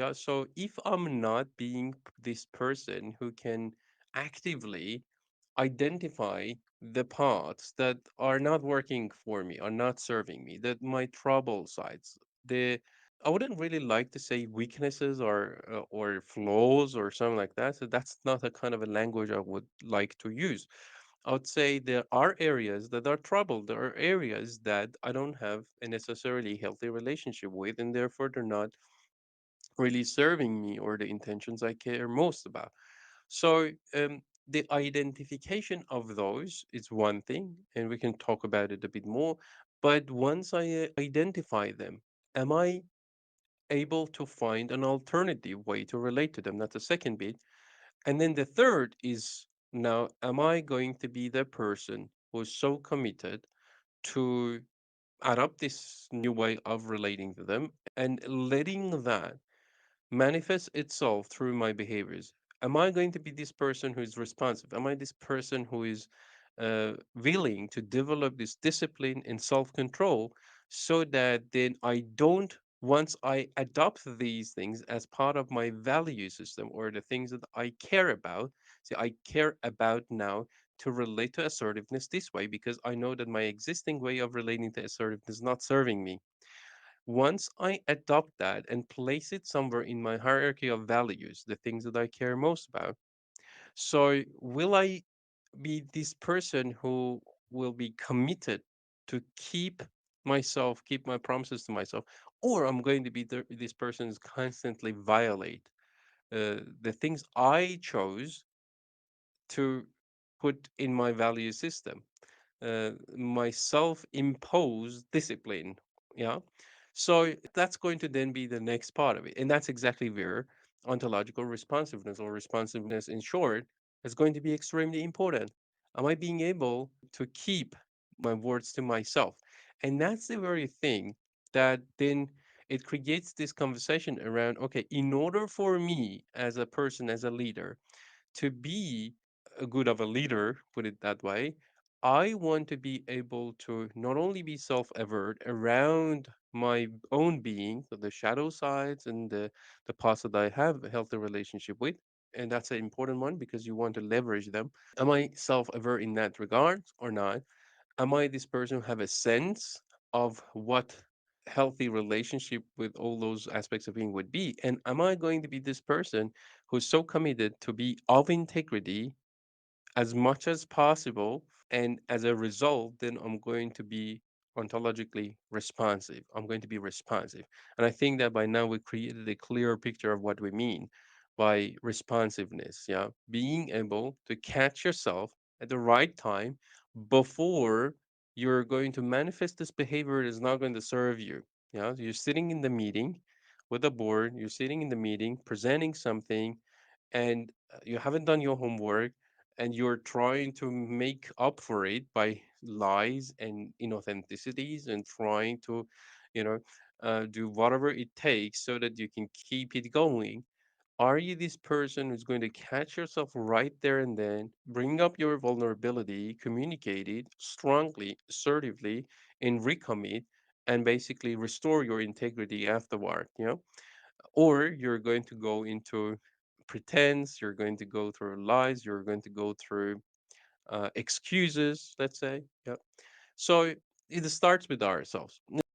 Yeah, so if I'm not being this person who can actively identify the parts that are not working for me, are not serving me, that my trouble sides, the I wouldn't really like to say weaknesses or flaws or something like that. So that's not a kind of a language I would like to use. I would say there are areas that are troubled. There are areas that I don't have a necessarily healthy relationship with, and therefore they're not really serving me or the intentions I care most about. So the identification of those is one thing, and we can talk about it a bit more. But once I identify them, am I able to find an alternative way to relate to them? That's the second bit. And then the third is now, am I going to be the person who's so committed to adopt this new way of relating to them and letting that manifests itself through my behaviors? Am I going to be this person who is responsive? Am I this person who is willing to develop this discipline and self control so that then I don't, once I adopt these things as part of my value system or the things that I care about, see, I care about now to relate to assertiveness this way because I know that my existing way of relating to assertiveness is not serving me. Once I adopt that and place it somewhere in my hierarchy of values, the things that I care most about, so will I be this person who will be committed to keep my promises to myself, or I'm going to be this person who's constantly violate the things I chose to put in my value system, my self-imposed discipline. Yeah. So that's going to then be the next part of it. And that's exactly where ontological responsiveness, or responsiveness in short, is going to be extremely important. Am I being able to keep my words to myself? And that's the very thing that then it creates this conversation around, okay, in order for me as a person, as a leader, to be a good of a leader, put it that way, I want to be able to not only be self-aware around my own being, so the shadow sides and the parts that I have a healthy relationship with, and that's an important one because you want to leverage them. Am I self-aware in that regard or not? Am I this person who have a sense of what healthy relationship with all those aspects of being would be? And am I going to be this person who's so committed to be of integrity as much as possible? And as a result, then I'm going to be ontologically responsive. I'm going to be responsive. And I think that by now we created a clearer picture of what we mean by responsiveness. Yeah. Being able to catch yourself at the right time before you're going to manifest this behavior that is not going to serve you. Yeah. You're sitting in the meeting with the board, you're sitting in the meeting, presenting something, and you haven't done your homework, and you're trying to make up for it by lies and inauthenticities and trying to, you know, do whatever it takes so that you can keep it going. Are you this person who's going to catch yourself right there and then, bring up your vulnerability, communicate it strongly, assertively, and recommit, and basically restore your integrity afterward? Or you're going to go into pretense, you're going to go through lies, you're going to go through excuses, let's say. Yeah. So it starts with ourselves.